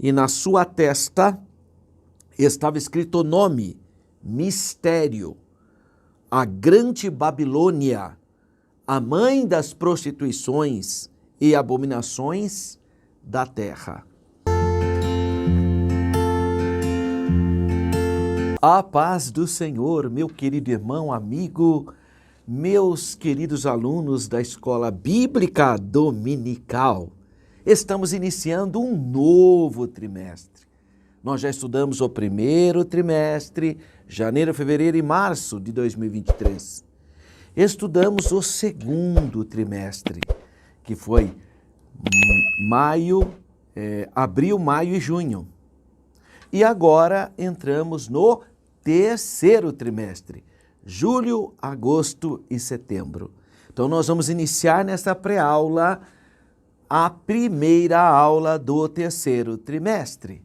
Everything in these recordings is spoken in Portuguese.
e na sua testa estava escrito o nome, mistério, a grande Babilônia, a mãe das prostituições e abominações da terra. A paz do Senhor, meu querido irmão, amigo, meus queridos alunos da Escola Bíblica Dominical. Estamos iniciando um novo trimestre. Nós já estudamos o primeiro trimestre, janeiro, fevereiro e março de 2023. Estudamos o segundo trimestre, que foi abril, maio e junho. E agora entramos no terceiro trimestre, julho, agosto e setembro. Então nós vamos iniciar nessa pré-aula a primeira aula do terceiro trimestre.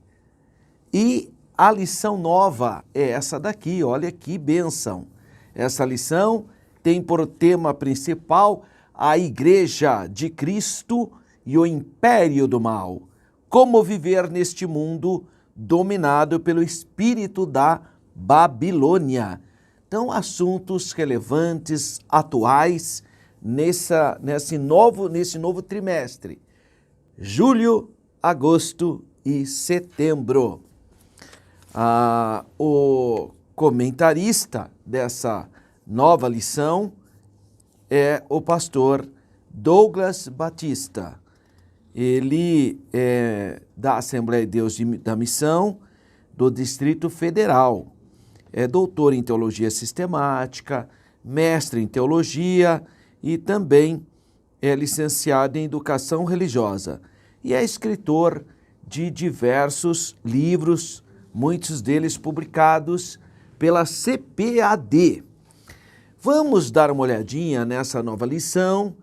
E a lição nova é essa daqui, olha que bênção. Essa lição tem por tema principal a Igreja de Cristo e o Império do Mal. Como viver neste mundo dominado pelo espírito da Babilônia. Então, assuntos relevantes, atuais, nesse novo trimestre. Julho, agosto e setembro. O comentarista dessa nova lição é o pastor Douglas Batista. Ele é da Assembleia de Deus da Missão do Distrito Federal. É doutor em Teologia Sistemática, mestre em Teologia e também é licenciado em Educação Religiosa. E é escritor de diversos livros, muitos deles publicados pela CPAD. Vamos dar uma olhadinha nessa nova lição.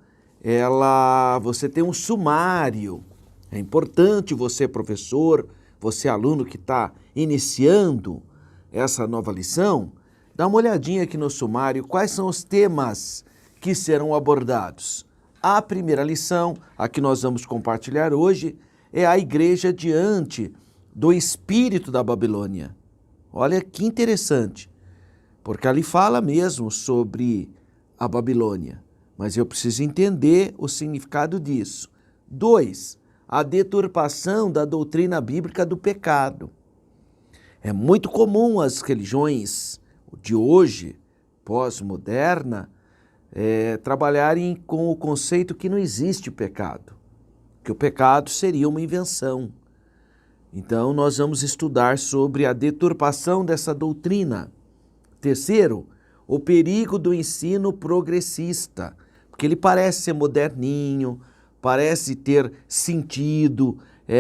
Você tem um sumário. É importante você, professor, você, aluno que está iniciando essa nova lição, dá uma olhadinha aqui no sumário, quais são os temas que serão abordados. A primeira lição, a que nós vamos compartilhar hoje, é a igreja diante do espírito da Babilônia. Olha que interessante, porque ali fala mesmo sobre a Babilônia, mas eu preciso entender o significado disso. 2, a deturpação da doutrina bíblica do pecado. É muito comum as religiões de hoje, pós-moderna, trabalharem com o conceito que não existe pecado, que o pecado seria uma invenção. Então, nós vamos estudar sobre a deturpação dessa doutrina. 3º, o perigo do ensino progressista, porque ele parece ser moderninho, parece ter sentido,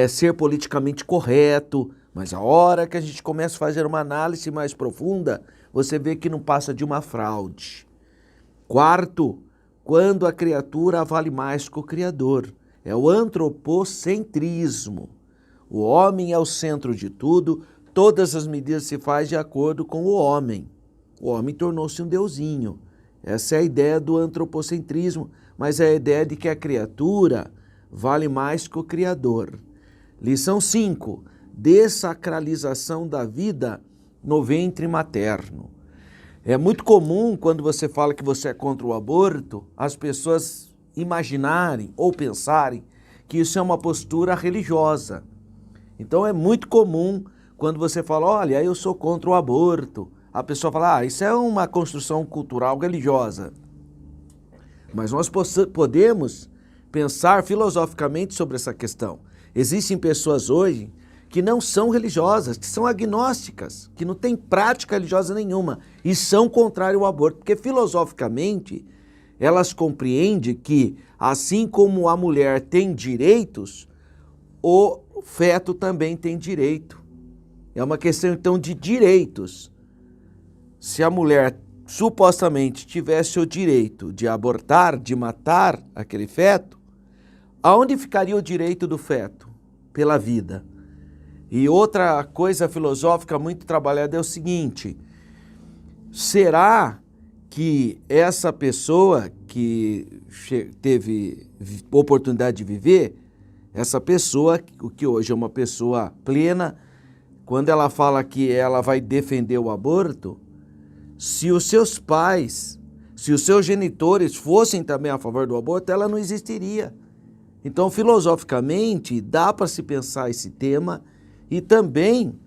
ser politicamente correto, mas a hora que a gente começa a fazer uma análise mais profunda, você vê que não passa de uma fraude. 4º, quando a criatura vale mais que o Criador, é o antropocentrismo. O homem é o centro de tudo, todas as medidas se fazem de acordo com o homem. O homem tornou-se um deusinho. Essa é a ideia do antropocentrismo, mas é a ideia de que a criatura vale mais que o Criador. Lição 5. Dessacralização da vida no ventre materno. É muito comum, quando você fala que você é contra o aborto, as pessoas imaginarem ou pensarem que isso é uma postura religiosa. Então é muito comum, quando você fala, olha, eu sou contra o aborto, a pessoa fala, isso é uma construção cultural religiosa. Mas nós podemos pensar filosoficamente sobre essa questão. Existem pessoas hoje que não são religiosas, que são agnósticas, que não têm prática religiosa nenhuma e são contrárias ao aborto, porque filosoficamente elas compreendem que, assim como a mulher tem direitos, o feto também tem direito. É uma questão então de direitos. Se a mulher supostamente tivesse o direito de abortar, de matar aquele feto, aonde ficaria o direito do feto? Pela vida. E outra coisa filosófica muito trabalhada é o seguinte: será que essa pessoa que teve oportunidade de viver, essa pessoa, o que hoje é uma pessoa plena, quando ela fala que ela vai defender o aborto, se os seus pais, se os seus genitores fossem também a favor do aborto, ela não existiria. Então, filosoficamente, dá para se pensar esse tema e também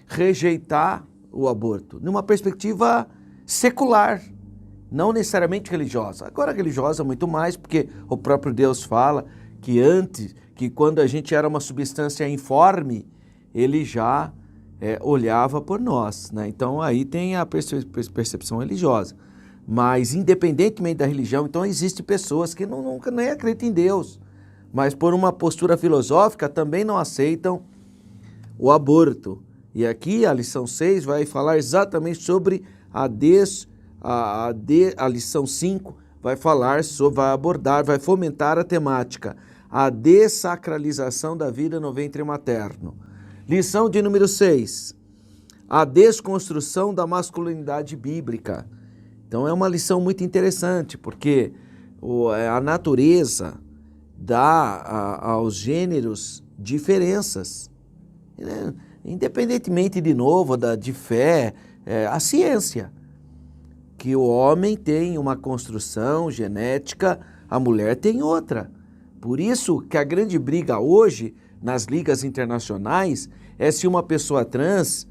rejeitar o aborto, numa perspectiva secular, não necessariamente religiosa. Agora, religiosa muito mais, porque o próprio Deus fala que quando a gente era uma substância informe, ele já olhava por nós, né? Então, aí tem a percepção religiosa. Mas, independentemente da religião, então, existem pessoas que nunca nem acreditam em Deus, mas por uma postura filosófica também não aceitam o aborto. E aqui a lição 6 vai falar exatamente sobre a lição 5 vai abordar, vai fomentar a temática, a dessacralização da vida no ventre materno. Lição de número 6, a desconstrução da masculinidade bíblica. Então é uma lição muito interessante, porque a natureza dá aos gêneros diferenças, né? Independentemente, de novo, de fé, a ciência, que o homem tem uma construção genética, a mulher tem outra. Por isso que a grande briga hoje, nas ligas internacionais, é se uma pessoa trans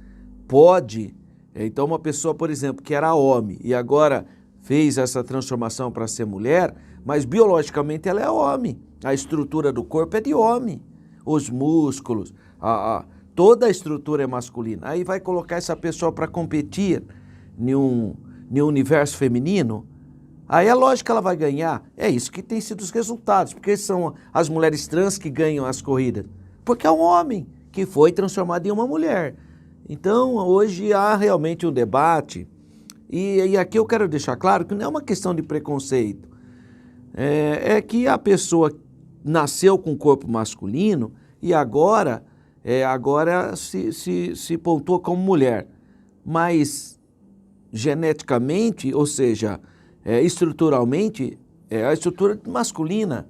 pode, então uma pessoa, por exemplo, que era homem e agora fez essa transformação para ser mulher, mas biologicamente ela é homem. A estrutura do corpo é de homem. Os músculos, toda a estrutura é masculina. Aí vai colocar essa pessoa para competir em um universo feminino, aí é lógico que ela vai ganhar. É isso que tem sido os resultados. Porque são as mulheres trans que ganham as corridas? Porque é um homem que foi transformado em uma mulher. Então, hoje há realmente um debate. E aqui eu quero deixar claro que não é uma questão de preconceito. É que a pessoa nasceu com corpo masculino e agora se pontua como mulher. Mas geneticamente, ou seja, estruturalmente, é a estrutura masculina.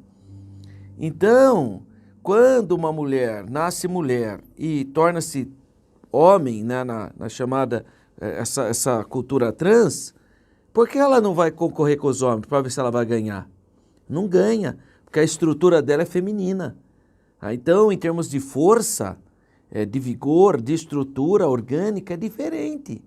Então, quando uma mulher nasce mulher e torna-se homem, né, na chamada essa cultura trans, por que ela não vai concorrer com os homens para ver se ela vai ganhar? Não ganha, porque a estrutura dela é feminina. Então, em termos de força, de vigor, de estrutura orgânica, é diferente.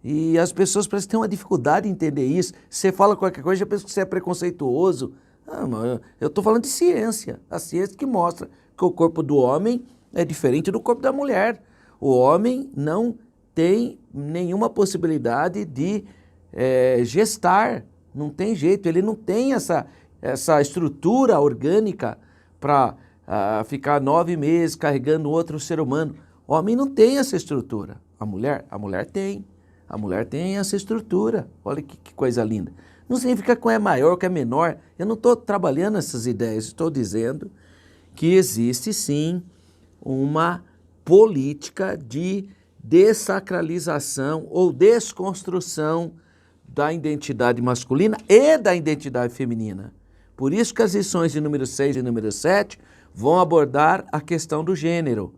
E as pessoas parecem que têm uma dificuldade em entender isso. Você fala qualquer coisa, já pensa que você é preconceituoso. Mas eu estou falando de ciência. A ciência que mostra que o corpo do homem é diferente do corpo da mulher. O homem não tem nenhuma possibilidade de gestar. Não tem jeito, ele não tem essa estrutura orgânica para ficar 9 meses carregando outro ser humano. O homem não tem essa estrutura. A mulher tem. A mulher tem essa estrutura. Olha que coisa linda. Não significa que é maior ou que é menor. Eu não estou trabalhando essas ideias. Estou dizendo que existe sim uma política de dessacralização ou desconstrução da identidade masculina e da identidade feminina. Por isso que as lições de número 6 e número 7 vão abordar a questão do gênero.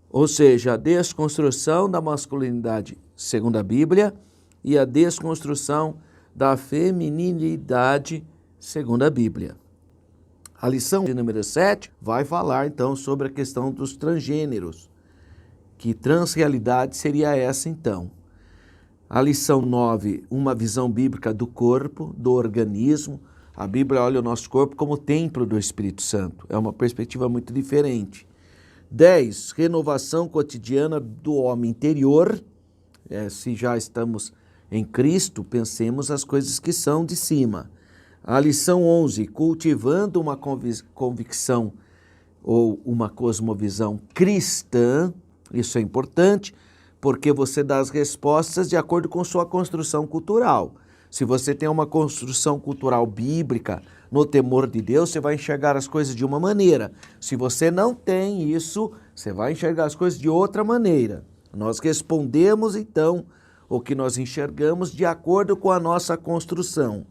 Ou seja, a desconstrução da masculinidade segundo a Bíblia e a desconstrução da feminilidade segundo a Bíblia. A lição de número 7 vai falar então sobre a questão dos transgêneros, que transrealidade seria essa então. A lição 9, uma visão bíblica do corpo, do organismo. A Bíblia olha o nosso corpo como templo do Espírito Santo. É uma perspectiva muito diferente. 10, renovação cotidiana do homem interior. Se já estamos em Cristo, pensemos as coisas que são de cima. A lição 11, cultivando uma convicção ou uma cosmovisão cristã. Isso é importante, porque você dá as respostas de acordo com sua construção cultural. Se você tem uma construção cultural bíblica, no temor de Deus, você vai enxergar as coisas de uma maneira. Se você não tem isso, você vai enxergar as coisas de outra maneira. Nós respondemos, então, o que nós enxergamos de acordo com a nossa construção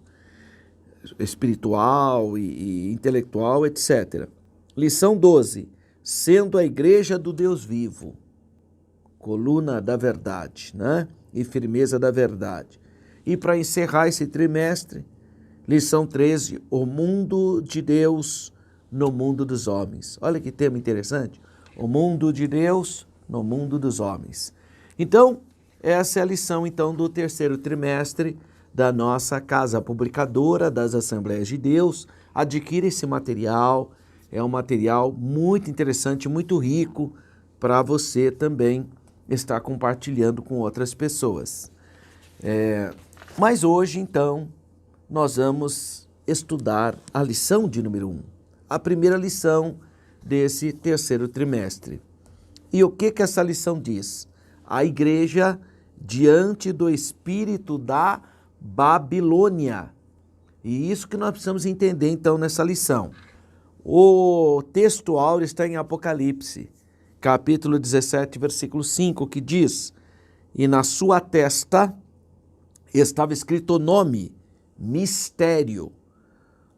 espiritual e intelectual, etc. Lição 12. Sendo a igreja do Deus vivo, coluna da verdade, né? E firmeza da verdade. E para encerrar esse trimestre, lição 13, o mundo de Deus no mundo dos homens. Olha que tema interessante. O mundo de Deus no mundo dos homens. Então, essa é a lição então do terceiro trimestre da nossa casa publicadora das Assembleias de Deus. Adquira esse material, é um material muito interessante, muito rico para você também estar compartilhando com outras pessoas. Mas hoje, então, nós vamos estudar a lição de número 1, a primeira lição desse terceiro trimestre. E o que essa lição diz? A igreja diante do espírito da Babilônia. E isso que nós precisamos entender, então, nessa lição. O texto áureo está em Apocalipse, capítulo 17, versículo 5, que diz: e na sua testa estava escrito o nome, mistério,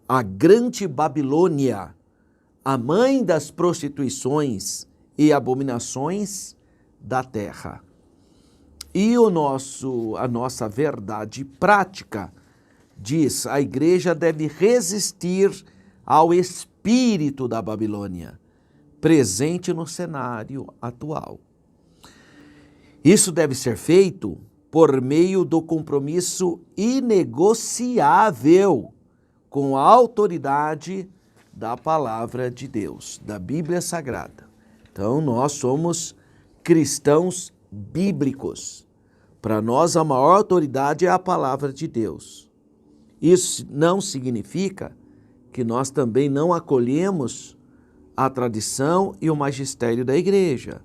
a grande Babilônia, a mãe das prostituições e abominações da terra. E a nossa verdade prática diz: a igreja deve resistir ao espírito da Babilônia, presente no cenário atual. Isso deve ser feito por meio do compromisso inegociável com a autoridade da palavra de Deus, da Bíblia Sagrada. Então, nós somos cristãos bíblicos. Para nós, a maior autoridade é a palavra de Deus. Isso não significa que nós também não acolhemos a tradição e o magistério da igreja.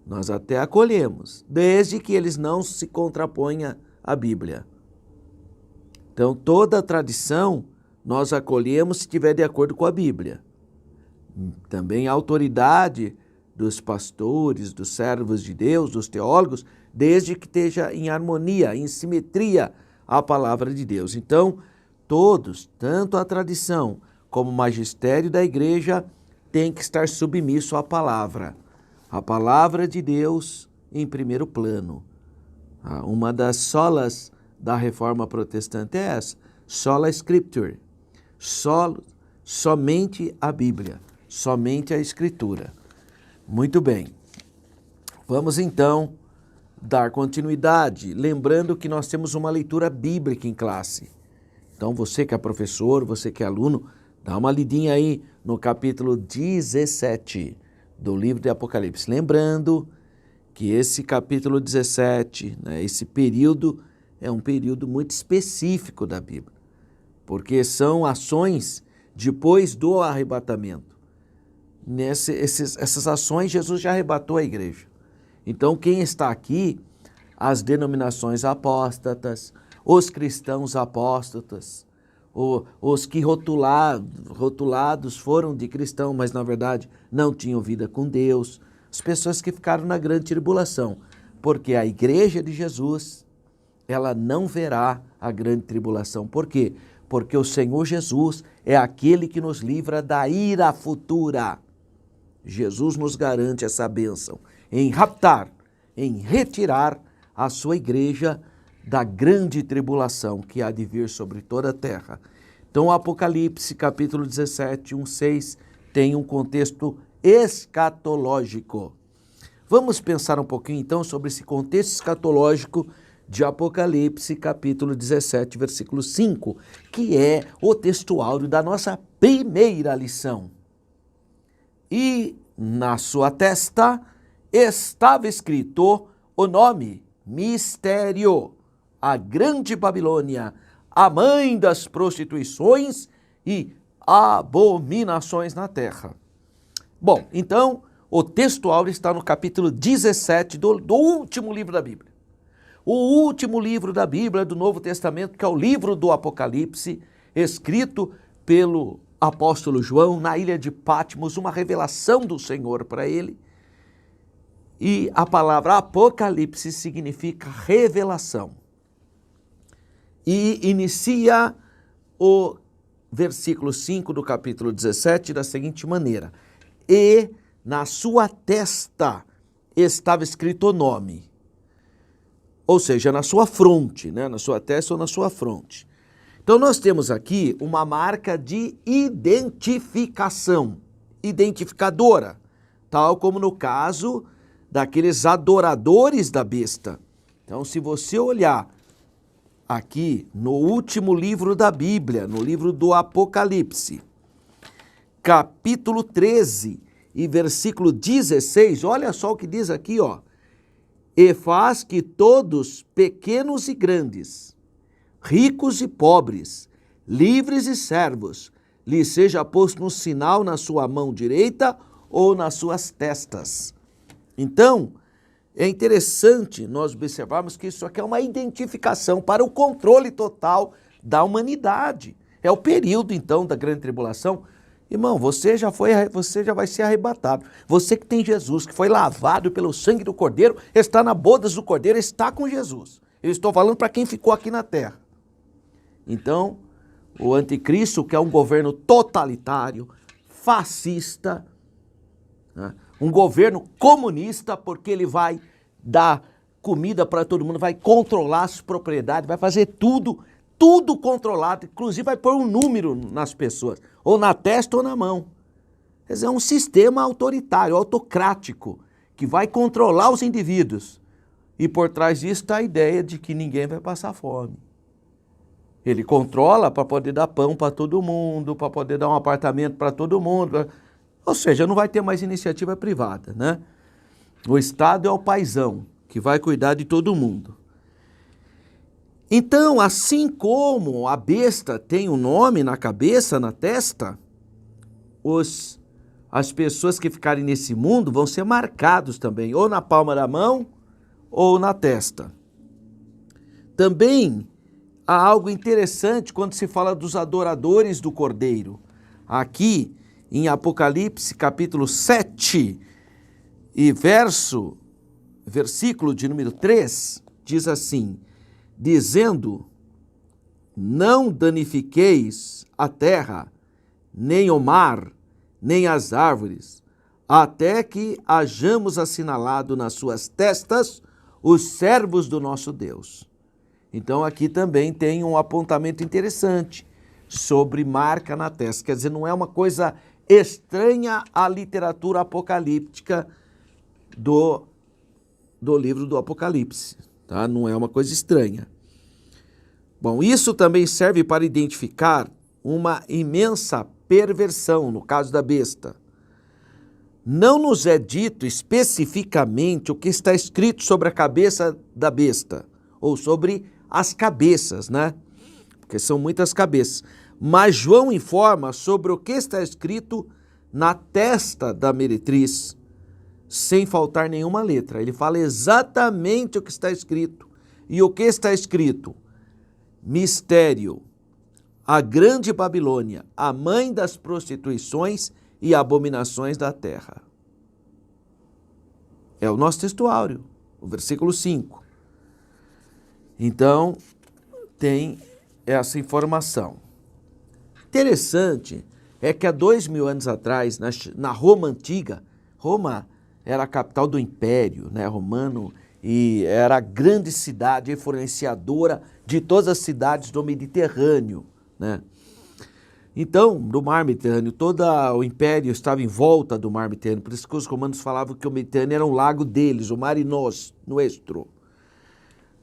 Nós até acolhemos, desde que eles não se contraponham à Bíblia. Então, toda a tradição nós acolhemos se estiver de acordo com a Bíblia. Também a autoridade dos pastores, dos servos de Deus, dos teólogos, desde que esteja em harmonia, em simetria à palavra de Deus. Então, todos, tanto a tradição como o magistério da igreja, tem que estar submisso à palavra. A palavra de Deus em primeiro plano. Uma das solas da reforma protestante é essa, sola scriptura, somente a Bíblia, somente a Escritura. Muito bem, vamos então dar continuidade, lembrando que nós temos uma leitura bíblica em classe. Então você que é professor, você que é aluno, dá uma lidinha aí no capítulo 17 do livro de Apocalipse. Lembrando que esse capítulo 17, esse período, é um período muito específico da Bíblia, porque são ações depois do arrebatamento. Essas ações, Jesus já arrebatou a igreja. Então, quem está aqui, as denominações apóstatas, os cristãos apóstatas, os que rotulados foram de cristão, mas na verdade não tinham vida com Deus, as pessoas que ficaram na grande tribulação, porque a igreja de Jesus, ela não verá a grande tribulação. Por quê? Porque o Senhor Jesus é aquele que nos livra da ira futura. Jesus nos garante essa bênção em raptar, em retirar a sua igreja da grande tribulação que há de vir sobre toda a terra. Então, o Apocalipse, capítulo 17, 1-6, tem um contexto escatológico. Vamos pensar um pouquinho, então, sobre esse contexto escatológico de Apocalipse, capítulo 17, versículo 5, que é o texto áureo da nossa primeira lição. E na sua testa estava escrito o nome, mistério, a grande Babilônia, a mãe das prostituições e abominações na terra. Bom, então, o texto áureo está no capítulo 17 do último livro da Bíblia. O último livro da Bíblia do Novo Testamento, que é o livro do Apocalipse, escrito pelo apóstolo João na ilha de Patmos, uma revelação do Senhor para ele. E a palavra Apocalipse significa revelação. E inicia o versículo 5 do capítulo 17 da seguinte maneira: e na sua testa estava escrito o nome. Ou seja, na sua fronte, né? Na sua testa ou na sua fronte. Então nós temos aqui uma marca de identificação, identificadora, tal como no caso daqueles adoradores da besta. Então, se você olhar aqui no último livro da Bíblia, no livro do Apocalipse, capítulo 13 e versículo 16, olha só o que diz aqui, ó. E faz que todos, pequenos e grandes, ricos e pobres, livres e servos, lhe seja posto um sinal na sua mão direita ou nas suas testas. Então, é interessante nós observarmos que isso aqui é uma identificação para o controle total da humanidade. É o período, então, da grande tribulação. Irmão, você já vai ser arrebatado. Você que tem Jesus, que foi lavado pelo sangue do Cordeiro, está na bodas do Cordeiro, está com Jesus. Eu estou falando para quem ficou aqui na terra. Então, o anticristo, que é um governo totalitário, fascista, né? Um governo comunista, porque ele vai dar comida para todo mundo, vai controlar as propriedades, vai fazer tudo controlado, inclusive vai pôr um número nas pessoas, ou na testa ou na mão. Quer dizer, é um sistema autoritário, autocrático, que vai controlar os indivíduos. E por trás disso está a ideia de que ninguém vai passar fome. Ele controla para poder dar pão para todo mundo, para poder dar um apartamento para todo mundo. Ou seja, não vai ter mais iniciativa privada, né? O Estado é o paizão, que vai cuidar de todo mundo. Então, assim como a besta tem um nome na cabeça, na testa, as pessoas que ficarem nesse mundo vão ser marcados também, ou na palma da mão, ou na testa. Também há algo interessante quando se fala dos adoradores do Cordeiro. Aqui, em Apocalipse, capítulo 7, e versículo de número 3, diz assim: dizendo, não danifiqueis a terra, nem o mar, nem as árvores, até que hajamos assinalado nas suas testas os servos do nosso Deus. Então aqui também tem um apontamento interessante sobre marca na testa. Quer dizer, não é uma coisa estranha à literatura apocalíptica do livro do Apocalipse, tá? Não é uma coisa estranha. Bom, isso também serve para identificar uma imensa perversão, no caso da besta. Não nos é dito especificamente o que está escrito sobre a cabeça da besta, ou sobre as cabeças, né? Porque são muitas cabeças. Mas João informa sobre o que está escrito na testa da meretriz, sem faltar nenhuma letra. Ele fala exatamente o que está escrito. E o que está escrito? Mistério, a grande Babilônia, a mãe das prostituições e abominações da terra. É o nosso textuário, o versículo 5. Então, tem essa informação. Interessante é que há 2000 anos atrás, na Roma antiga, Roma era a capital do Império, né, romano, e era a grande cidade influenciadora de todas as cidades do Mediterrâneo, né? Então, do Mar Mediterrâneo, todo o Império estava em volta do Mar Mediterrâneo, por isso que os romanos falavam que o Mediterrâneo era um lago deles, o Mare Nostrum.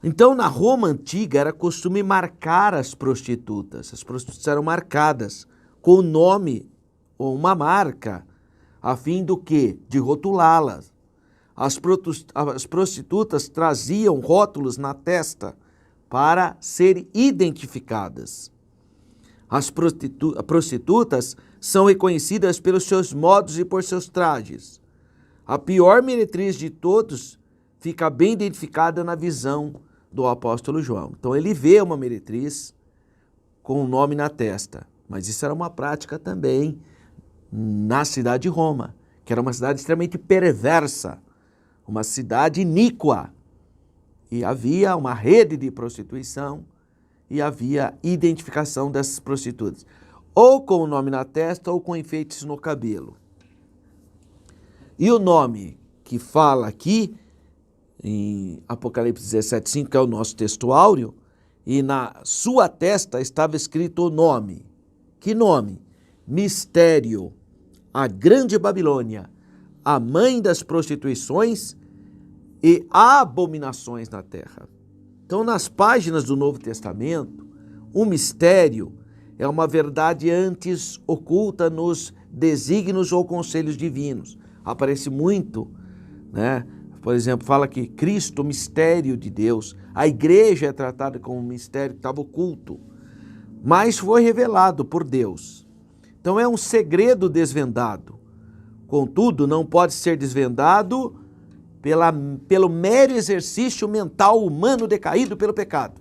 Então, na Roma antiga, era costume marcar as prostitutas eram marcadas com o nome ou uma marca, a fim do quê? De rotulá-las. As prostitutas traziam rótulos na testa para serem identificadas. As prostitutas são reconhecidas pelos seus modos e por seus trajes. A pior meretriz de todos fica bem identificada na visão do apóstolo João. Então ele vê uma meretriz com o nome na testa, mas isso era uma prática também na cidade de Roma, que era uma cidade extremamente perversa, uma cidade iníqua, e havia uma rede de prostituição e havia identificação dessas prostitutas. ou com o nome na testa, ou com enfeites no cabelo. E o nome que fala aqui, em Apocalipse 17:5, que é o nosso texto áureo, e na sua testa estava escrito o nome. Que nome? Mistério, a grande Babilônia, a mãe das prostituições e abominações na terra. Então, nas páginas do Novo Testamento, o mistério é uma verdade antes oculta nos desígnios ou conselhos divinos. Aparece muito, né? Por exemplo, fala que Cristo, o mistério de Deus, a igreja é tratada como um mistério que estava oculto, mas foi revelado por Deus. Então é um segredo desvendado. Contudo, não pode ser desvendado pelo mero exercício mental humano decaído pelo pecado,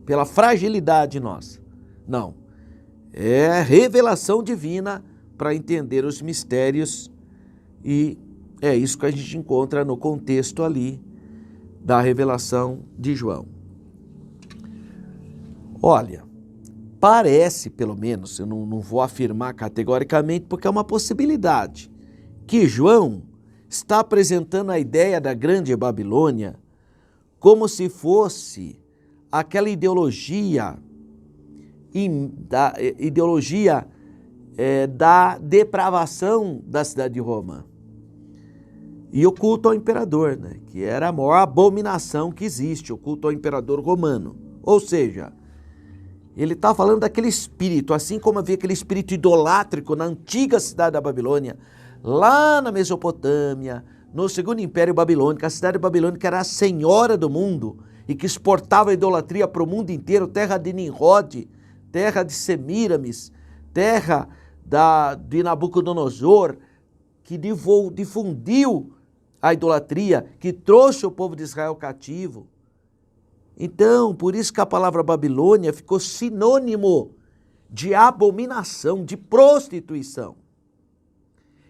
pela fragilidade nossa. Não. É revelação divina para entender os mistérios, e é isso que a gente encontra no contexto ali da revelação de João. Olha, parece, pelo menos, eu não vou afirmar categoricamente, porque é uma possibilidade, que João está apresentando a ideia da grande Babilônia como se fosse aquela ideologia da depravação da cidade de Roma e o culto ao imperador, né? Que era a maior abominação que existe, o culto ao imperador romano. Ou seja, ele está falando daquele espírito, assim como havia aquele espírito idolátrico na antiga cidade da Babilônia, lá na Mesopotâmia, no segundo império babilônico. A cidade babilônica era a senhora do mundo e que exportava a idolatria para o mundo inteiro, terra de Nimrod, terra de Semíramis, terra de Nabucodonosor, que difundiu a idolatria, que trouxe o povo de Israel cativo. Então, por isso que a palavra Babilônia ficou sinônimo de abominação, de prostituição.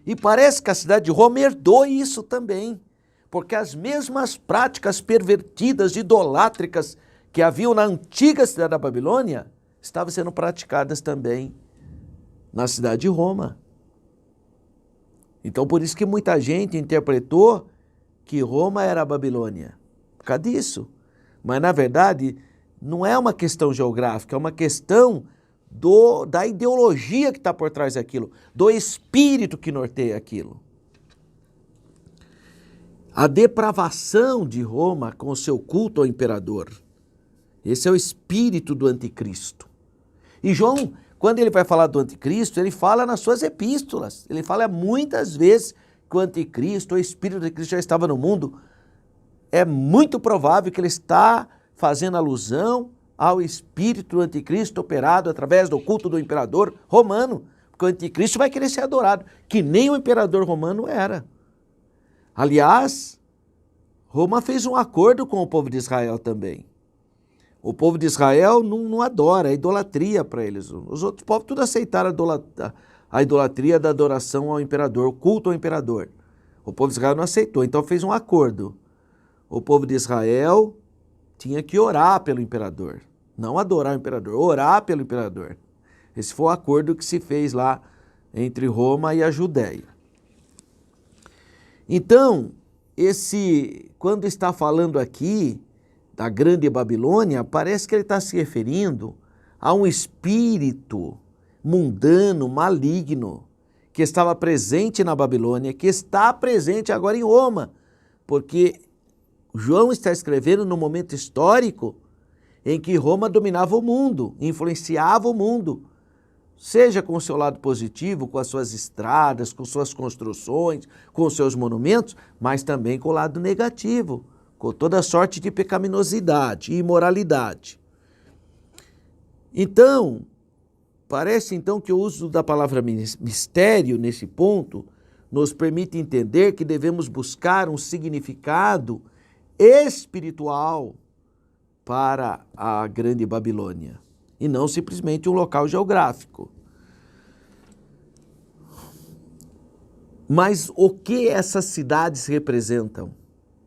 E parece que a cidade de Roma herdou isso também, porque as mesmas práticas pervertidas, idolátricas que haviam na antiga cidade da Babilônia, estavam sendo praticadas também na cidade de Roma. Então, por isso que muita gente interpretou que Roma era a Babilônia, por causa disso. Mas, na verdade, não é uma questão geográfica, é uma questão da ideologia que está por trás daquilo, do espírito que norteia aquilo. A depravação de Roma com o seu culto ao imperador. Esse é o espírito do anticristo. E João, quando ele vai falar do anticristo, ele fala nas suas epístolas. Ele fala muitas vezes que o anticristo, o espírito do anticristo já estava no mundo. É muito provável que ele está fazendo alusão ao espírito do anticristo operado através do culto do imperador romano. Porque o anticristo vai querer ser adorado, que nem o imperador romano era. Aliás, Roma fez um acordo com o povo de Israel também. O povo de Israel não adora, é idolatria para eles. Os outros povos tudo aceitaram a idolatria da adoração ao imperador, o culto ao imperador. O povo de Israel não aceitou, então fez um acordo. O povo de Israel tinha que orar pelo imperador, não adorar o imperador, orar pelo imperador. Esse foi o acordo que se fez lá entre Roma e a Judéia. Então, quando está falando aqui da grande Babilônia, parece que ele está se referindo a um espírito mundano, maligno, que estava presente na Babilônia, que está presente agora em Roma, porque João está escrevendo no momento histórico em que Roma dominava o mundo, influenciava o mundo, seja com o seu lado positivo, com as suas estradas, com suas construções, com os seus monumentos, mas também com o lado negativo, com toda sorte de pecaminosidade e imoralidade. Então, parece então que o uso da palavra mistério nesse ponto nos permite entender que devemos buscar um significado espiritual para a grande Babilônia e não simplesmente um local geográfico. Mas o que essas cidades representam?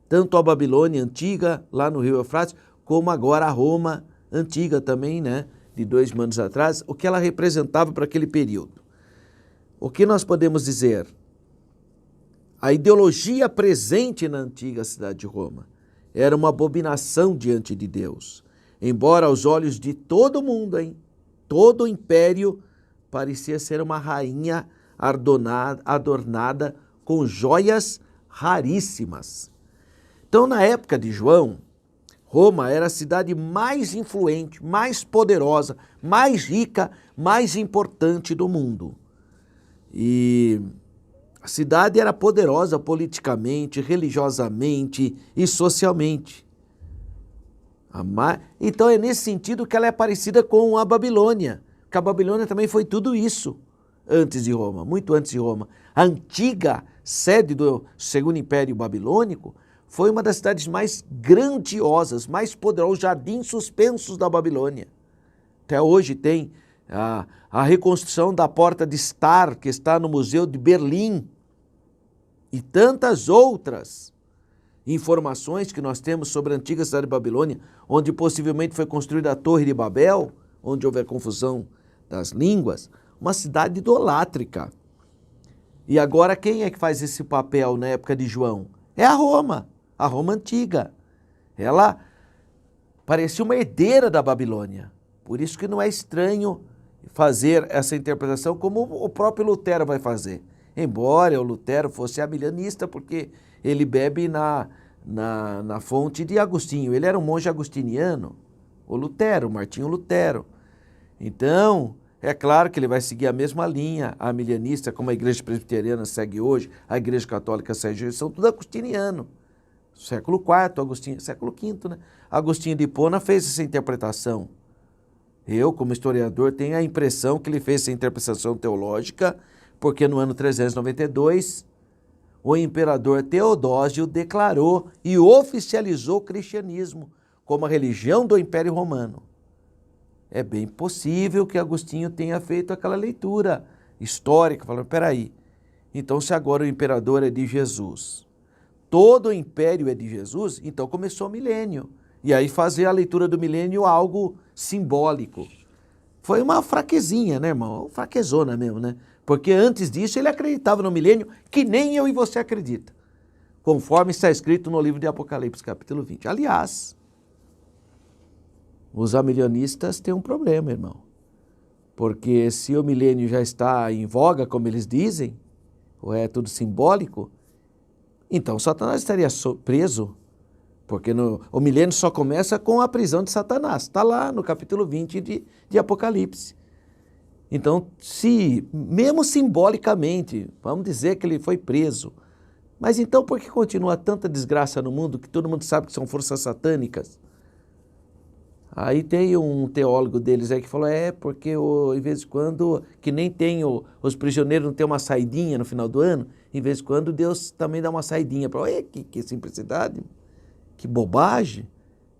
Tanto a Babilônia antiga, lá no rio Eufrates, como agora a Roma antiga também, né? de 2 mil anos atrás, o que ela representava para aquele período. O que nós podemos dizer? A ideologia presente na antiga cidade de Roma era uma abominação diante de Deus. Embora aos olhos de todo mundo, todo o império parecia ser uma rainha adornada com joias raríssimas. Então, na época de João, Roma era a cidade mais influente, mais poderosa, mais rica, mais importante do mundo. E a cidade era poderosa politicamente, religiosamente e socialmente. Então é nesse sentido que ela é parecida com a Babilônia, porque a Babilônia também foi tudo isso antes de Roma, muito antes de Roma. A antiga sede do Segundo Império Babilônico foi uma das cidades mais grandiosas, mais poderosas, os jardins suspensos da Babilônia. Até hoje tem a reconstrução da Porta de Star, que está no Museu de Berlim, e tantas outras informações que nós temos sobre a antiga cidade de Babilônia, onde possivelmente foi construída a Torre de Babel, onde houve a confusão das línguas, uma cidade idolátrica. E agora quem é que faz esse papel na época de João? É a Roma antiga. Ela parecia uma herdeira da Babilônia. Por isso que não é estranho fazer essa interpretação como o próprio Lutero vai fazer. Embora o Lutero fosse arminianista, porque ele bebe na fonte de Agostinho. Ele era um monge agostiniano, o Lutero, Martinho Lutero. Então, é claro que ele vai seguir a mesma linha arminianista, como a igreja presbiteriana segue hoje, a igreja católica segue hoje, são tudo agostiniano. Século IV, Agostinho, século V, né? Agostinho de Hipona fez essa interpretação. Eu, como historiador, tenho a impressão que ele fez essa interpretação teológica, porque no ano 392, o imperador Teodósio declarou e oficializou o cristianismo como a religião do Império Romano. É bem possível que Agostinho tenha feito aquela leitura histórica, falando, peraí, então se agora o imperador é de Jesus, todo o império é de Jesus, então começou o milênio. E aí fazer a leitura do milênio algo simbólico. Foi uma fraquezinha, né, irmão? Fraquezona mesmo, né? Porque antes disso ele acreditava no milênio que nem eu e você acredita, conforme está escrito no livro de Apocalipse, capítulo 20. Aliás, os amilionistas têm um problema, irmão. Porque se o milênio já está em voga, como eles dizem, ou é tudo simbólico, então Satanás estaria preso, porque o milênio só começa com a prisão de Satanás. Está lá no capítulo 20 de Apocalipse. Então, se, mesmo simbolicamente, vamos dizer que ele foi preso, mas então por que continua tanta desgraça no mundo que todo mundo sabe que são forças satânicas? Aí tem um teólogo deles aí que falou, porque em vez de quando, que nem tem os prisioneiros não tem uma saidinha no final do ano, em vez de quando Deus também dá uma saidinha para, olha que simplicidade, que bobagem.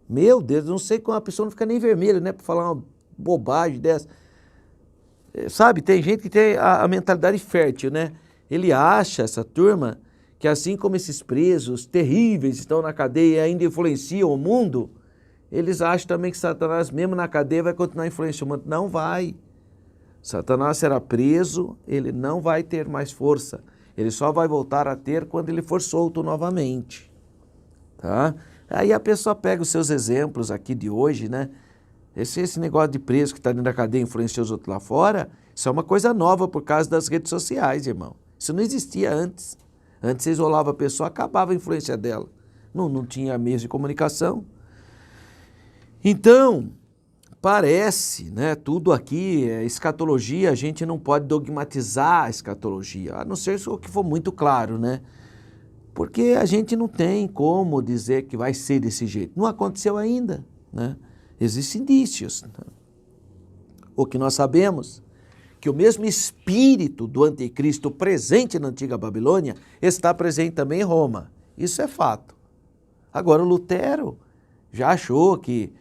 Meu Deus, não sei como a pessoa não fica nem vermelha, né, para falar uma bobagem dessa. Sabe, tem gente que tem a mentalidade fértil, né? Ele acha, essa turma, que assim como esses presos terríveis estão na cadeia e ainda influenciam o mundo, eles acham também que Satanás, mesmo na cadeia, vai continuar influenciando o mundo. Não vai. Satanás será preso, ele não vai ter mais força. Ele só vai voltar a ter quando ele for solto novamente. Tá? Aí a pessoa pega os seus exemplos aqui de hoje, né? Esse negócio de preso que está dentro da cadeia influencia os outros lá fora, isso é uma coisa nova por causa das redes sociais, irmão. Isso não existia antes. Antes você isolava a pessoa, acabava a influência dela. Não tinha meios de comunicação. Então, parece, né, tudo aqui é escatologia, a gente não pode dogmatizar a escatologia, a não ser o que for muito claro, né? Porque a gente não tem como dizer que vai ser desse jeito. Não aconteceu ainda, né? Existem indícios. O que nós sabemos, que o mesmo espírito do anticristo presente na antiga Babilônia está presente também em Roma. Isso é fato. Agora o Lutero já achou que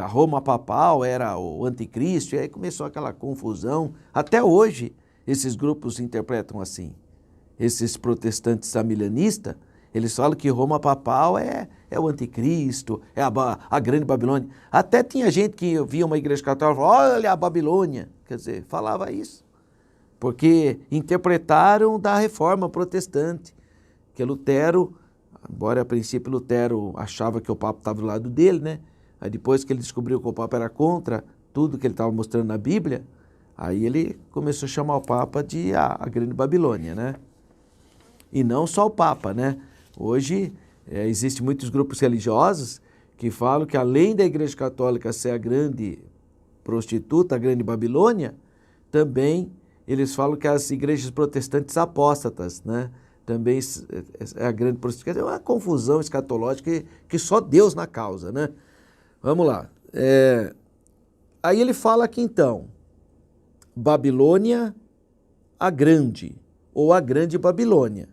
a Roma papal era o anticristo, e aí começou aquela confusão. Até hoje esses grupos interpretam assim. Esses protestantes amilanistas, eles falam que Roma papal é é o anticristo, é a grande Babilônia. Até tinha gente que via uma igreja católica e falava, olha a Babilônia, quer dizer, falava isso. Porque interpretaram da reforma protestante, que Lutero, embora a princípio Lutero achava que o Papa estava do lado dele, né? Aí depois que ele descobriu que o Papa era contra tudo que ele estava mostrando na Bíblia, aí ele começou a chamar o Papa de a grande Babilônia, né? E não só o Papa, né? Hoje existem muitos grupos religiosos que falam que além da Igreja Católica ser a grande prostituta, a grande Babilônia, também eles falam que as igrejas protestantes apóstatas, né? Também é a grande prostituta. É uma confusão escatológica que só Deus na causa, né? Vamos lá. Aí ele fala aqui então, Babilônia a Grande, ou a Grande Babilônia.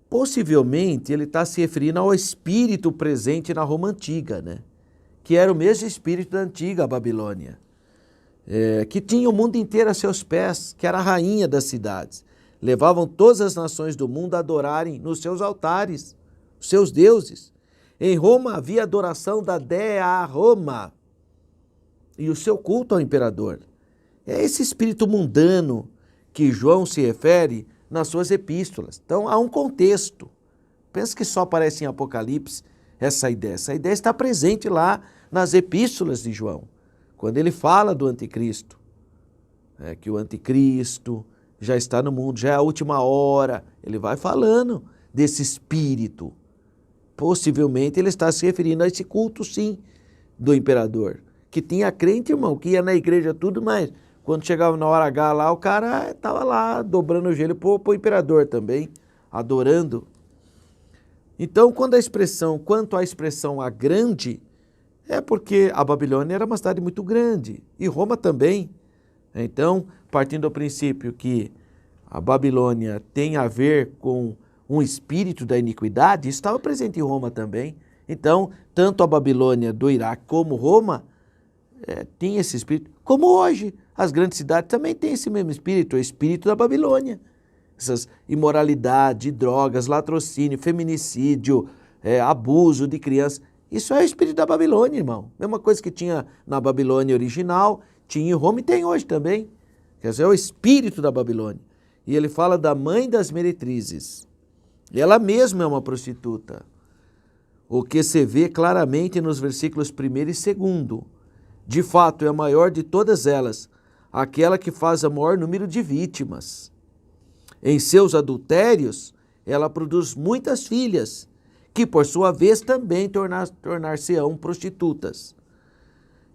Possivelmente ele está se referindo ao espírito presente na Roma Antiga, né? Que era o mesmo espírito da antiga Babilônia, que tinha o mundo inteiro a seus pés, que era a rainha das cidades. Levavam todas as nações do mundo a adorarem nos seus altares, os seus deuses. Em Roma havia adoração da Dea Roma e o seu culto ao imperador. É esse espírito mundano que João se refere nas suas epístolas. Então há um contexto. Pensa que só aparece em Apocalipse essa ideia. Essa ideia está presente lá nas epístolas de João, quando ele fala do anticristo. Que o anticristo já está no mundo, já é a última hora. Ele vai falando desse espírito. Possivelmente ele está se referindo a esse culto, sim, do imperador. Que tinha crente, irmão, que ia na igreja tudo, mas quando chegava na hora H lá, o cara estava lá dobrando o joelho para o imperador também, adorando. Então, quanto à expressão a grande, é porque a Babilônia era uma cidade muito grande, e Roma também. Então, partindo do princípio que a Babilônia tem a ver com um espírito da iniquidade, isso estava presente em Roma também. Então, tanto a Babilônia do Iraque como Roma tinha esse espírito. Como hoje, as grandes cidades também têm esse mesmo espírito, o espírito da Babilônia. Essas imoralidade, drogas, latrocínio, feminicídio, abuso de crianças. Isso é o espírito da Babilônia, irmão. Mesma coisa que tinha na Babilônia original, tinha em Roma e tem hoje também. Quer dizer, é o espírito da Babilônia. E ele fala da mãe das meretrizes. Ela mesma é uma prostituta. O que se vê claramente nos versículos 1 e 2. De fato, é a maior de todas elas, aquela que faz o maior número de vítimas. Em seus adultérios, ela produz muitas filhas, que por sua vez também tornar-se-ão prostitutas.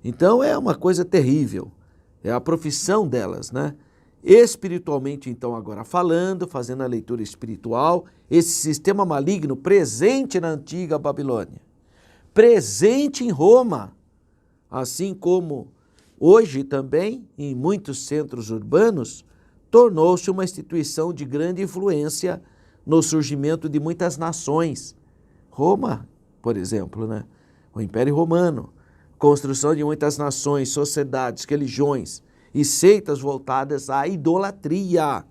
Então é uma coisa terrível, é a profissão delas, né? Espiritualmente, então, agora falando, fazendo a leitura espiritual, esse sistema maligno presente na antiga Babilônia, presente em Roma, assim como hoje também em muitos centros urbanos, tornou-se uma instituição de grande influência no surgimento de muitas nações. Roma, por exemplo, né? O Império Romano, construção de muitas nações, sociedades, religiões e seitas voltadas à idolatria,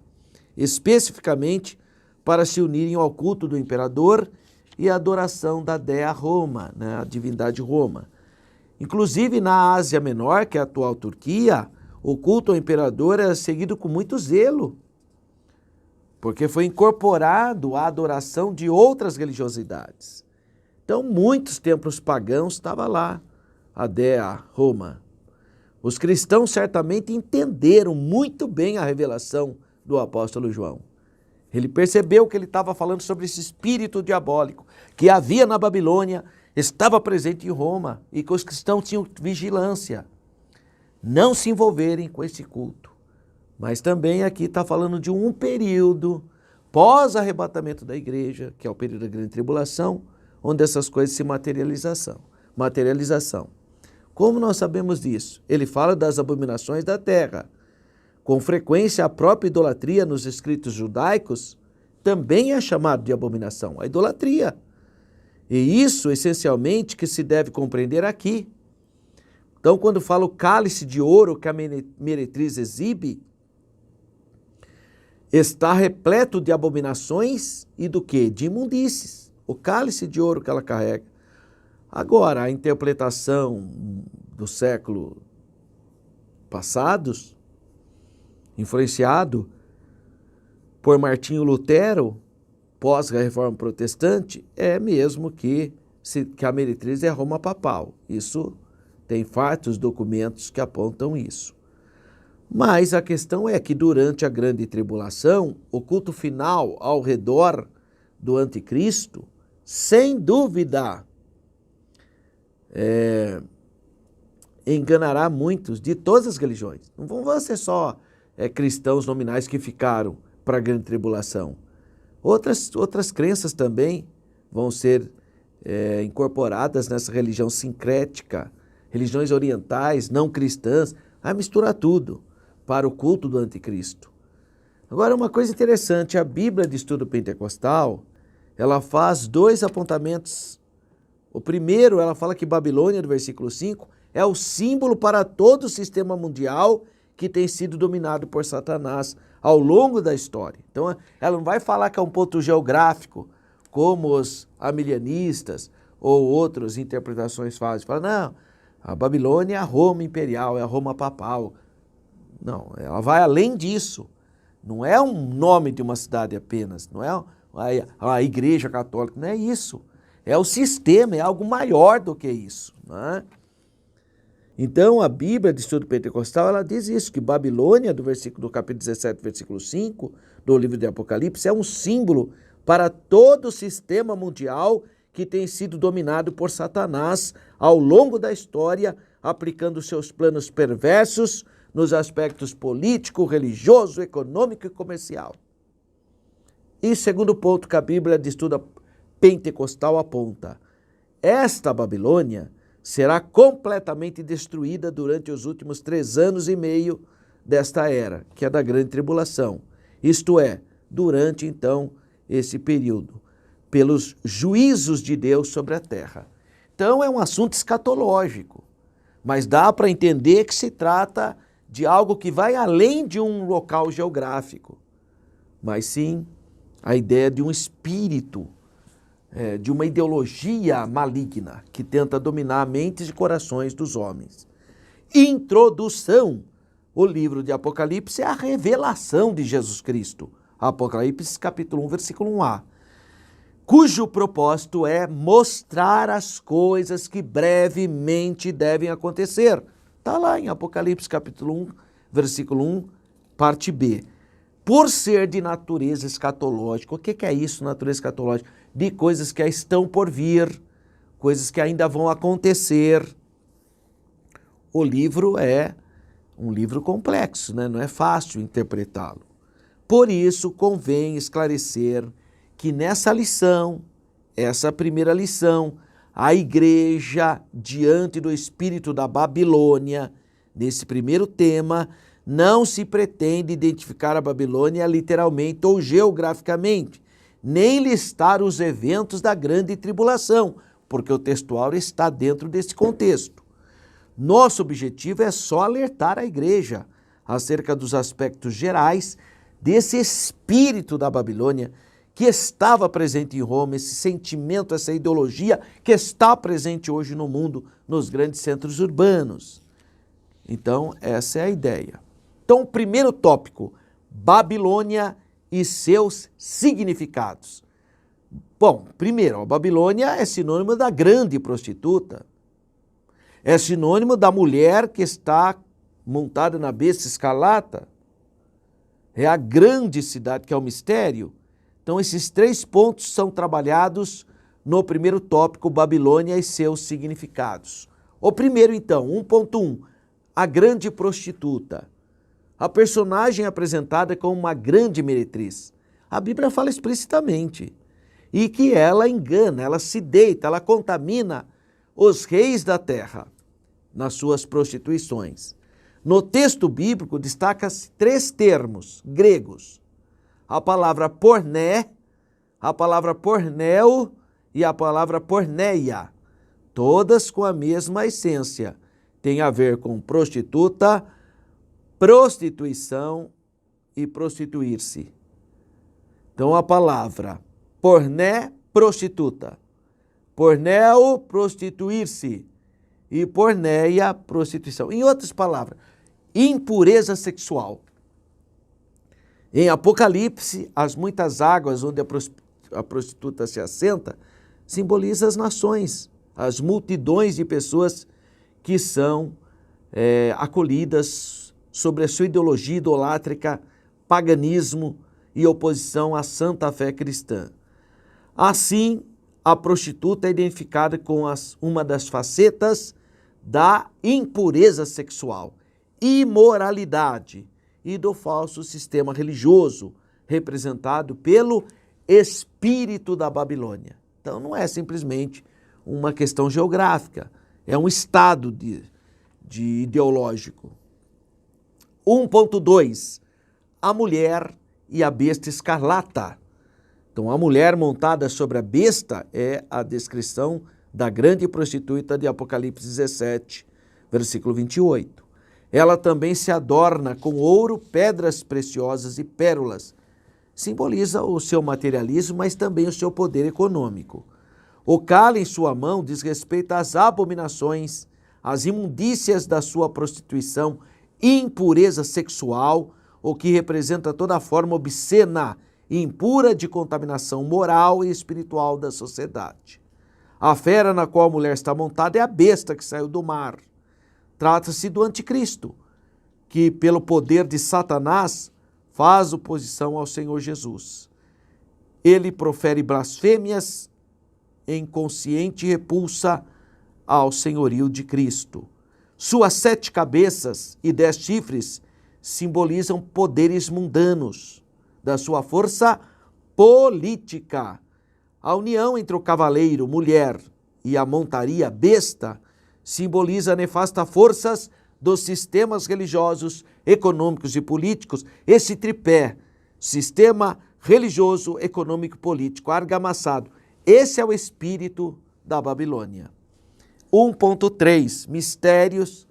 especificamente para se unirem ao culto do imperador e à adoração da Dea Roma, né? A divindade Roma. Inclusive na Ásia Menor, que é a atual Turquia, o culto ao imperador era seguido com muito zelo, porque foi incorporado à adoração de outras religiosidades. Então, muitos templos pagãos estavam lá, a Dea Roma. Os cristãos certamente entenderam muito bem a revelação do apóstolo João. Ele percebeu que ele estava falando sobre esse espírito diabólico que havia na Babilônia, estava presente em Roma e que os cristãos tinham vigilância, não se envolverem com esse culto. Mas também aqui está falando de um período pós-arrebatamento da igreja, que é o período da grande tribulação, onde essas coisas se materialização. Como nós sabemos disso? Ele fala das abominações da terra. Com frequência, a própria idolatria nos escritos judaicos também é chamada de abominação, a idolatria. E isso, essencialmente, que se deve compreender aqui. Então, quando fala o cálice de ouro que a meretriz exibe, está repleto de abominações e do quê? De imundícies. o cálice de ouro que ela carrega. Agora, a interpretação do século passados, influenciado por Martinho Lutero, pós-reforma protestante, é mesmo que a meretriz é Roma papal. Isso tem fartos documentos que apontam isso. Mas a questão é que durante a grande tribulação, o culto final ao redor do anticristo, sem dúvida, enganará muitos de todas as religiões. Não vão ser só cristãos nominais que ficaram para a grande tribulação. Outras crenças também vão ser incorporadas nessa religião sincrética, religiões orientais, não cristãs, vai misturar tudo para o culto do anticristo. Agora, uma coisa interessante, a Bíblia de Estudo Pentecostal, ela faz dois apontamentos. O primeiro, ela fala que Babilônia, no versículo 5, é o símbolo para todo o sistema mundial que tem sido dominado por Satanás ao longo da história. Então, ela não vai falar que é um ponto geográfico, como os arminianistas ou outras interpretações fazem. Fala, não, a Babilônia é a Roma imperial, é a Roma papal. Não, ela vai além disso. Não é um nome de uma cidade apenas, não é a igreja católica, não é isso. É o sistema, é algo maior do que isso, né? Então, a Bíblia de Estudo Pentecostal, ela diz isso, que Babilônia, do capítulo 17, versículo 5, do livro de Apocalipse, é um símbolo para todo o sistema mundial que tem sido dominado por Satanás ao longo da história, aplicando seus planos perversos nos aspectos político, religioso, econômico e comercial. E segundo ponto que a Bíblia de Estudo Pentecostal aponta, esta Babilônia será completamente destruída durante os últimos 3 anos e meio desta era, que é da grande tribulação. Isto é, durante então esse período, pelos juízos de Deus sobre a terra. Então é um assunto escatológico, mas dá para entender que se trata de algo que vai além de um local geográfico, mas sim a ideia de um espírito, de uma ideologia maligna que tenta dominar mentes e corações dos homens. Introdução. O livro de Apocalipse é a revelação de Jesus Cristo. Apocalipse capítulo 1, versículo 1a. Cujo propósito é mostrar as coisas que brevemente devem acontecer. Está lá em Apocalipse capítulo 1, versículo 1, parte B. Por ser de natureza escatológica. O que é isso, natureza escatológica? De coisas que estão por vir, coisas que ainda vão acontecer. O livro é um livro complexo, né? Não é fácil interpretá-lo. Por isso, convém esclarecer que nessa lição, essa primeira lição, a igreja, diante do espírito da Babilônia, nesse primeiro tema, não se pretende identificar a Babilônia literalmente ou geograficamente, nem listar os eventos da grande tribulação, porque o textual está dentro desse contexto. Nosso objetivo é só alertar a igreja acerca dos aspectos gerais desse espírito da Babilônia que estava presente em Roma, esse sentimento, essa ideologia que está presente hoje no mundo, nos grandes centros urbanos. Então, essa é a ideia. Então, o primeiro tópico, Babilônia e seus significados. Bom, primeiro, a Babilônia é sinônimo da grande prostituta. É sinônimo da mulher que está montada na besta escarlata. É a grande cidade que é o mistério. Então, esses 3 pontos são trabalhados no primeiro tópico, Babilônia e seus significados. O primeiro, então, 1.1, a grande prostituta. A personagem é apresentada como uma grande meretriz. A Bíblia fala explicitamente. E que ela engana, ela se deita, ela contamina os reis da terra nas suas prostituições. No texto bíblico destaca-se 3 termos gregos. A palavra porné, a palavra porneo e a palavra porneia. Todas com a mesma essência. Tem a ver com prostituta, prostituição e prostituir-se. Então a palavra porné prostituta. Porneo, prostituir-se. E porneia, prostituição. Em outras palavras, impureza sexual. Em Apocalipse, as muitas águas onde a prostituta se assenta simboliza as nações, as multidões de pessoas que são acolhidas sobre a sua ideologia idolátrica, paganismo e oposição à santa fé cristã. Assim, a prostituta é identificada com uma das facetas da impureza sexual, imoralidade e do falso sistema religioso, representado pelo espírito da Babilônia. Então não é simplesmente uma questão geográfica, é um estado de ideológico. 1.2. A mulher e a besta escarlata. Então a mulher montada sobre a besta é a descrição da grande prostituta de Apocalipse 17, versículo 28. Ela também se adorna com ouro, pedras preciosas e pérolas. Simboliza o seu materialismo, mas também o seu poder econômico. O cálice em sua mão diz respeito às abominações, às imundícias da sua prostituição, impureza sexual, o que representa toda forma obscena e impura de contaminação moral e espiritual da sociedade. A fera na qual a mulher está montada é a besta que saiu do mar. Trata-se do anticristo, que pelo poder de Satanás faz oposição ao Senhor Jesus. Ele profere blasfêmias em consciente repulsa ao senhorio de Cristo. Suas 7 cabeças e 10 chifres simbolizam poderes mundanos da sua força política. A união entre o cavaleiro, mulher, e a montaria, besta, simboliza nefastas forças dos sistemas religiosos, econômicos e políticos. Esse tripé, sistema religioso, econômico e político, argamassado, esse é o espírito da Babilônia. 1.3, mistérios,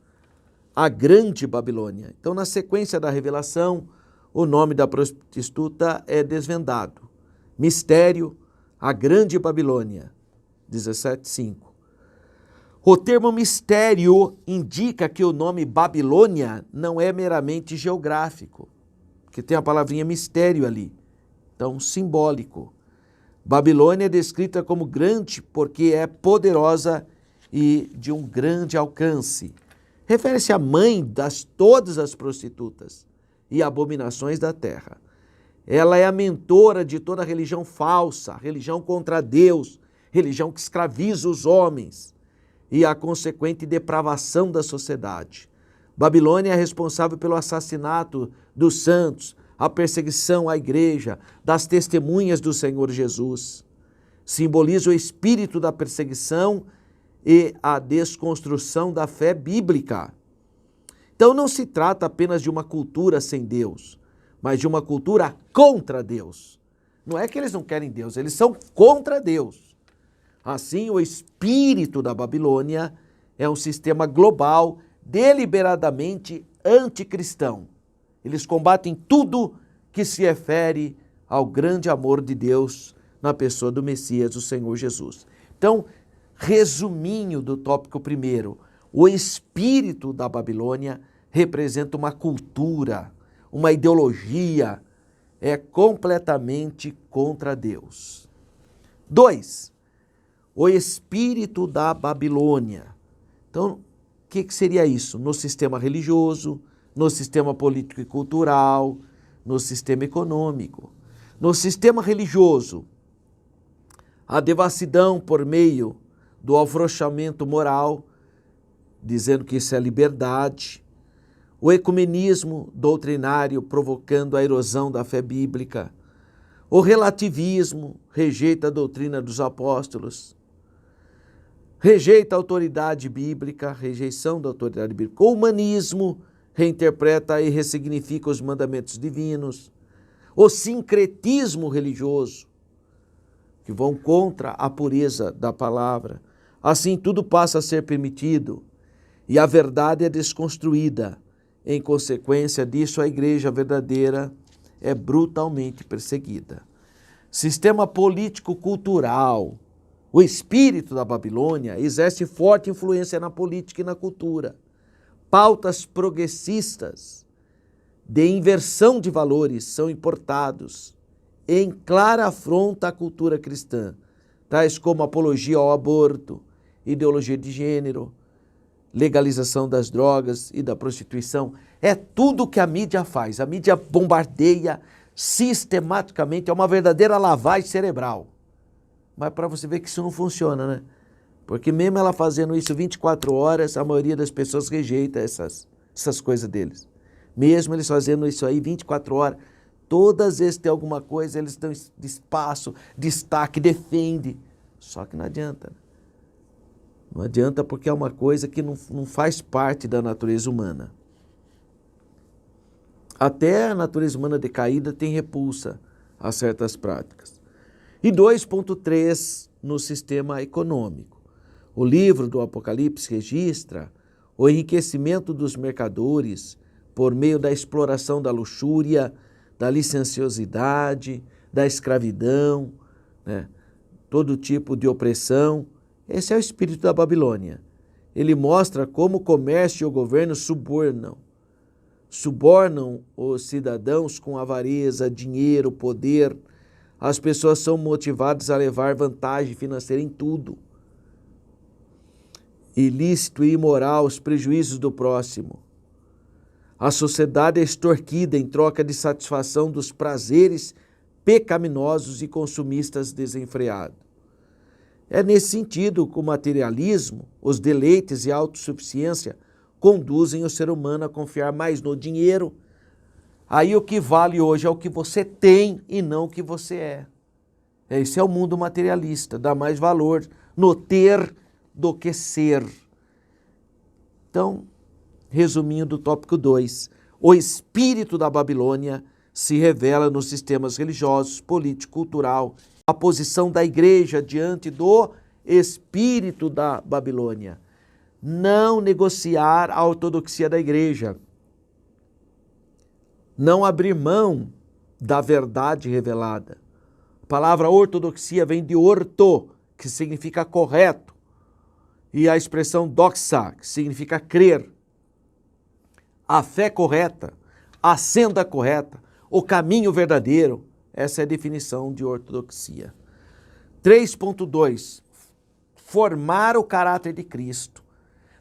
a grande Babilônia. Então, na sequência da revelação, o nome da prostituta é desvendado. Mistério, a grande Babilônia, 17.5. O termo mistério indica que o nome Babilônia não é meramente geográfico, porque tem a palavrinha mistério ali, então simbólico. Babilônia é descrita como grande porque é poderosa e de um grande alcance. Refere-se à mãe das todas as prostitutas e abominações da terra. Ela é a mentora de toda a religião falsa, religião contra Deus, religião que escraviza os homens e a consequente depravação da sociedade. Babilônia é responsável pelo assassinato dos santos, a perseguição à igreja, das testemunhas do Senhor Jesus. Simboliza o espírito da perseguição e a desconstrução da fé bíblica. Então não se trata apenas de uma cultura sem Deus, mas de uma cultura contra Deus. Não é que eles não querem Deus, eles são contra Deus. Assim, o espírito da Babilônia é um sistema global, deliberadamente anticristão. Eles combatem tudo que se refere ao grande amor de Deus na pessoa do Messias, o Senhor Jesus. Então, resuminho do tópico primeiro, o espírito da Babilônia representa uma cultura, uma ideologia, é completamente contra Deus. 2. O espírito da Babilônia. Então, o que seria isso? No sistema religioso, no sistema político e cultural, no sistema econômico. No sistema religioso, a devassidão por meio do afrouxamento moral, dizendo que isso é liberdade, o ecumenismo doutrinário provocando a erosão da fé bíblica, o relativismo rejeita a doutrina dos apóstolos, rejeita a autoridade bíblica, rejeição da autoridade bíblica, o humanismo reinterpreta e ressignifica os mandamentos divinos, o sincretismo religioso, que vão contra a pureza da palavra. Assim, tudo passa a ser permitido e a verdade é desconstruída. Em consequência disso, a igreja verdadeira é brutalmente perseguida. Sistema político-cultural. O espírito da Babilônia exerce forte influência na política e na cultura. Pautas progressistas de inversão de valores são importados em clara afronta à cultura cristã, tais como apologia ao aborto, ideologia de gênero, legalização das drogas e da prostituição. É tudo que a mídia faz. A mídia bombardeia sistematicamente, é uma verdadeira lavagem cerebral. Mas para você ver que isso não funciona, né? Porque mesmo ela fazendo isso 24 horas, a maioria das pessoas rejeita essas coisas deles. Mesmo eles fazendo isso aí 24 horas, todas vezes tem alguma coisa, eles dão espaço, destaque, defende. Só que não adianta. Não adianta porque é uma coisa que não faz parte da natureza humana. Até a natureza humana decaída tem repulsa a certas práticas. E 2.3 no sistema econômico. O livro do Apocalipse registra o enriquecimento dos mercadores por meio da exploração da luxúria, da licenciosidade, da escravidão, né? Todo tipo de opressão. Esse é o espírito da Babilônia. Ele mostra como o comércio e o governo subornam os cidadãos com avareza, dinheiro, poder. As pessoas são motivadas a levar vantagem financeira em tudo. Ilícito e imoral, os prejuízos do próximo. A sociedade é extorquida em troca de satisfação dos prazeres pecaminosos e consumistas desenfreados. É nesse sentido que o materialismo, os deleites e a autossuficiência conduzem o ser humano a confiar mais no dinheiro. Aí o que vale hoje é o que você tem e não o que você é. Esse é o mundo materialista, dá mais valor no ter do que ser. Então, resumindo o tópico 2, o espírito da Babilônia se revela nos sistemas religiosos, político, cultural, a posição da igreja diante do espírito da Babilônia. Não negociar a ortodoxia da igreja. Não abrir mão da verdade revelada. A palavra ortodoxia vem de orto, que significa correto, e a expressão doxa, que significa crer. A fé correta, a senda correta, o caminho verdadeiro, essa é a definição de ortodoxia. 3.2, formar o caráter de Cristo.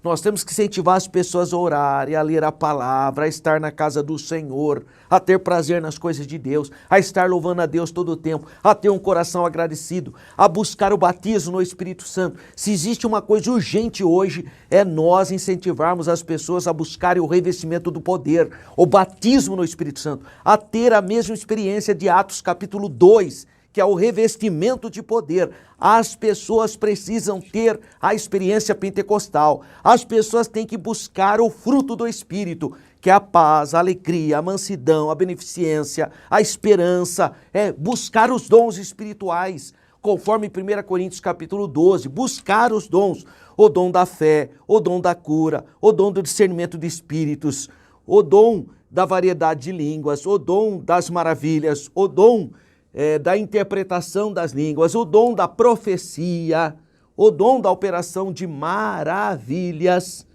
Nós temos que incentivar as pessoas a orar e a ler a palavra, a estar na casa do Senhor, a ter prazer nas coisas de Deus, a estar louvando a Deus todo o tempo, a ter um coração agradecido, a buscar o batismo no Espírito Santo. Se existe uma coisa urgente hoje, é nós incentivarmos as pessoas a buscarem o revestimento do poder, o batismo no Espírito Santo, a ter a mesma experiência de Atos capítulo 2, que é o revestimento de poder. As pessoas precisam ter a experiência pentecostal. As pessoas têm que buscar o fruto do Espírito, que é a paz, a alegria, a mansidão, a beneficência, a esperança, buscar os dons espirituais, conforme 1 Coríntios capítulo 12, buscar os dons, o dom da fé, o dom da cura, o dom do discernimento de espíritos, o dom da variedade de línguas, o dom das maravilhas, o dom da interpretação das línguas, o dom da profecia, o dom da operação de maravilhas,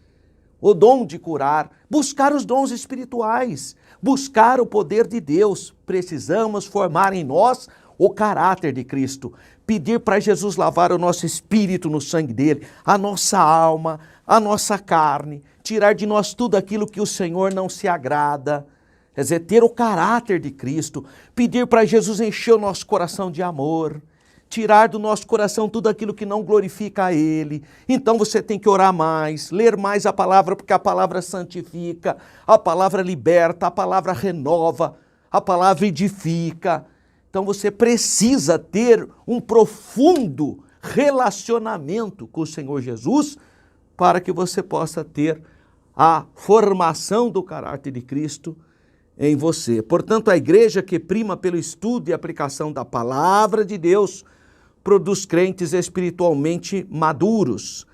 o dom de curar, buscar os dons espirituais, buscar o poder de Deus. Precisamos formar em nós o caráter de Cristo, pedir para Jesus lavar o nosso espírito no sangue dele, a nossa alma, a nossa carne, tirar de nós tudo aquilo que o Senhor não se agrada. Quer dizer, ter o caráter de Cristo, pedir para Jesus encher o nosso coração de amor, tirar do nosso coração tudo aquilo que não glorifica a Ele. Então você tem que orar mais, ler mais a palavra, porque a palavra santifica, a palavra liberta, a palavra renova, a palavra edifica. Então você precisa ter um profundo relacionamento com o Senhor Jesus para que você possa ter a formação do caráter de Cristo em você. Portanto, a igreja que prima pelo estudo e aplicação da palavra de Deus produz crentes espiritualmente maduros,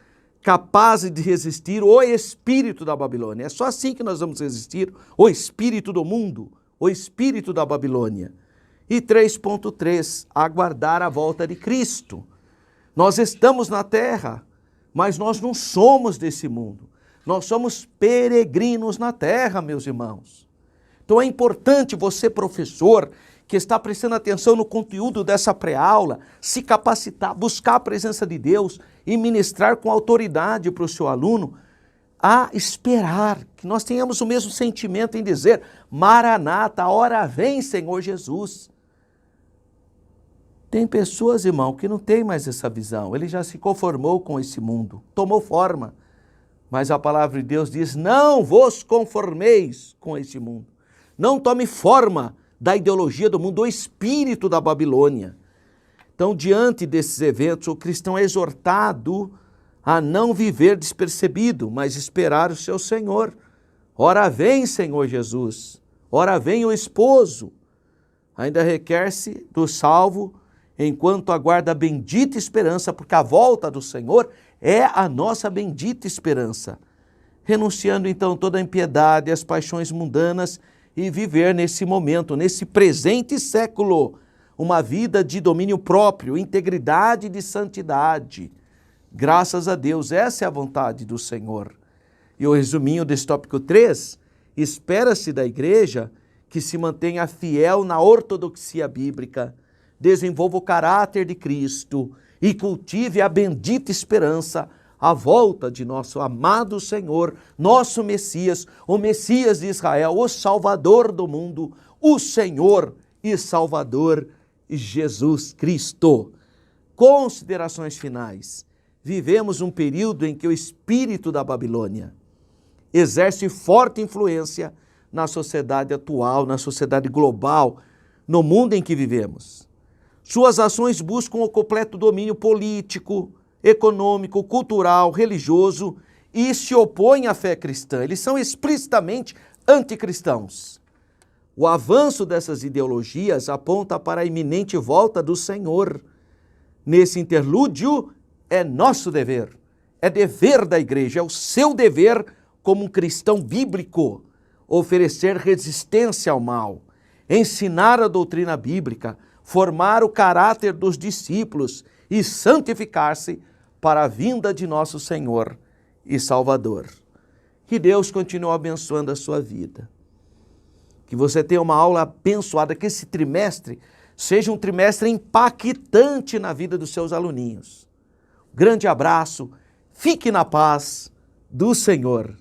capazes de resistir o espírito da Babilônia. É só assim que nós vamos resistir o espírito do mundo, o espírito da Babilônia. E 3.3, aguardar a volta de Cristo. Nós estamos na terra, mas nós não somos desse mundo. Nós somos peregrinos na terra, meus irmãos. Então é importante você, professor, que está prestando atenção no conteúdo dessa pré-aula, se capacitar, buscar a presença de Deus e ministrar com autoridade para o seu aluno, a esperar, que nós tenhamos o mesmo sentimento em dizer: Maranata, a hora vem, Senhor Jesus. Tem pessoas, irmão, que não tem mais essa visão, ele já se conformou com esse mundo, tomou forma. Mas a palavra de Deus diz: não vos conformeis com esse mundo. Não tome forma da ideologia do mundo, do espírito da Babilônia. Então, diante desses eventos, o cristão é exortado a não viver despercebido, mas esperar o seu Senhor. Ora vem, Senhor Jesus. Ora vem o esposo. Ainda requer-se do salvo enquanto aguarda a bendita esperança, porque a volta do Senhor é a nossa bendita esperança. Renunciando então toda a impiedade, as paixões mundanas e viver nesse momento, nesse presente século, uma vida de domínio próprio, integridade e de santidade. Graças a Deus, essa é a vontade do Senhor. E o resuminho desse tópico 3, espera-se da igreja que se mantenha fiel na ortodoxia bíblica, desenvolva o caráter de Cristo e cultive a bendita esperança, a volta de nosso amado Senhor, nosso Messias, o Messias de Israel, o Salvador do mundo, o Senhor e Salvador Jesus Cristo. Considerações finais. Vivemos um período em que o espírito da Babilônia exerce forte influência na sociedade atual, na sociedade global, no mundo em que vivemos. Suas ações buscam o completo domínio político, econômico, cultural, religioso e se opõem à fé cristã. Eles são explicitamente anticristãos. O avanço dessas ideologias aponta para a iminente volta do Senhor. Nesse interlúdio, é nosso dever, é dever da igreja, é o seu dever como um cristão bíblico, oferecer resistência ao mal, ensinar a doutrina bíblica, formar o caráter dos discípulos e santificar-se para a vinda de nosso Senhor e Salvador. Que Deus continue abençoando a sua vida. Que você tenha uma aula abençoada, que esse trimestre seja um trimestre impactante na vida dos seus aluninhos. Grande abraço, fique na paz do Senhor.